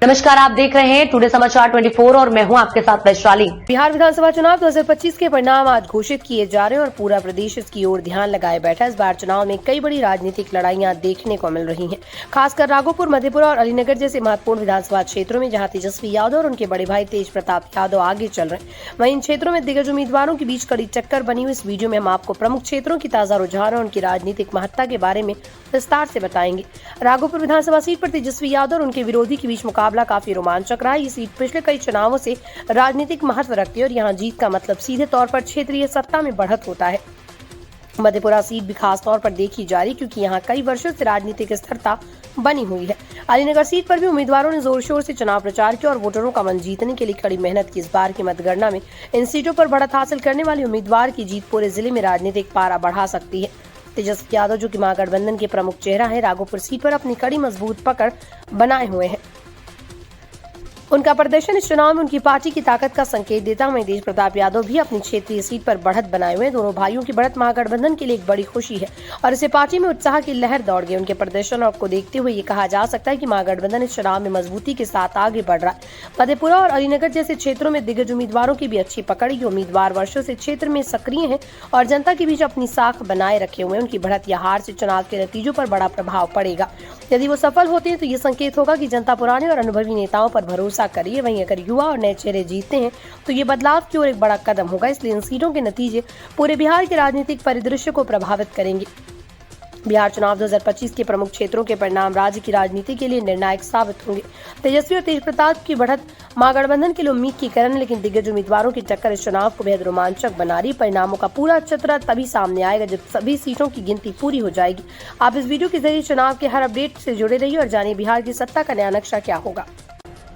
नमस्कार, आप देख रहे हैं टुडे समाचार 24 और मैं हूं आपके साथ वैशाली। बिहार विधानसभा चुनाव 2025 के परिणाम आज घोषित किए जा रहे हैं और पूरा प्रदेश इसकी ओर ध्यान लगाए बैठा है। इस बार चुनाव में कई बड़ी राजनीतिक लड़ाइयां देखने को मिल रही हैं, खासकर राघोपुर, मधेपुरा और अलीनगर जैसे महत्वपूर्ण विधानसभा क्षेत्रों में, जहां तेजस्वी यादव और उनके बड़े भाई तेज प्रताप यादव आगे चल रहे हैं। वहीं इन क्षेत्रों में दिग्गज उम्मीदवारों के बीच कड़ी टक्कर बनी हुई। इस वीडियो में हम आपको प्रमुख क्षेत्रों की ताजा रुझान और उनकी राजनीतिक महत्ता के बारे में विस्तार से बताएंगे। राघोपुर विधानसभा सीट पर तेजस्वी यादव और उनके विरोधी के बीच मुकाबला काफी रोमांचक रहा। ये सीट पिछले कई चुनावों से राजनीतिक महत्व रखती है और यहाँ जीत का मतलब सीधे तौर पर क्षेत्रीय सत्ता में बढ़त होता है। मधेपुरा सीट भी खास तौर पर देखी जा रही, क्योंकि यहाँ कई वर्षों से राजनीतिक स्थिरता बनी हुई है। अलीनगर सीट पर भी उम्मीदवारों ने जोर शोर से चुनाव प्रचार किया और वोटरों का मन जीतने के लिए कड़ी मेहनत की। इस बार की मतगणना में इन सीटों पर बढ़त हासिल करने वाले उम्मीदवार की जीत पूरे जिले में राजनीतिक पारा बढ़ा सकती है। तेजस्वी यादव, जो कि महागठबंधन के प्रमुख चेहरा है, राघोपुर सीट पर अपनी कड़ी मजबूत पकड़ बनाए हुए हैं। उनका प्रदर्शन इस चुनाव में उनकी पार्टी की ताकत का संकेत देता है। तेज प्रताप यादव भी अपनी क्षेत्रीय सीट पर बढ़त बनाए हुए हैं। दोनों भाइयों की बढ़त महागठबंधन के लिए एक बड़ी खुशी है और इसे पार्टी में उत्साह की लहर दौड़ गई। उनके प्रदर्शन को देखते हुए ये कहा जा सकता है कि महागठबंधन इस चुनाव में मजबूती के साथ आगे बढ़ रहा है। मधेपुरा और अलीनगर जैसे क्षेत्रों में दिग्गज उम्मीदवारों की भी अच्छी पकड़। ये उम्मीदवार वर्षों से क्षेत्र में सक्रिय हैं और जनता के बीच अपनी साख बनाए रखे हुए हैं। उनकी बढ़त या हार से चुनाव के नतीजों पर बड़ा प्रभाव पड़ेगा। यदि वो सफल होते हैं तो ये संकेत होगा कि जनता पुराने और अनुभवी नेताओं पर भरोसा करिए। वहीं अगर युवा और नए चेहरे जीतते हैं तो ये बदलाव की ओर एक बड़ा कदम होगा। इसलिए इन सीटों के नतीजे पूरे बिहार के राजनीतिक परिदृश्य को प्रभावित करेंगे। बिहार चुनाव 2025 के प्रमुख क्षेत्रों के परिणाम राज्य की राजनीति के लिए निर्णायक साबित होंगे। तेजस्वी और तेज प्रताप की बढ़त महागठबंधन के लिए उम्मीद की किरण, लेकिन दिग्गज उम्मीदवारों की टक्कर इस चुनाव को बेहद रोमांचक बना रही। परिणामों का पूरा चित्र तभी सामने आएगा जब सभी सीटों की गिनती पूरी हो जाएगी। आप इस वीडियो के जरिए चुनाव के हर अपडेट से जुड़े रहिए और जानिए बिहार की सत्ता का नया नक्शा क्या होगा।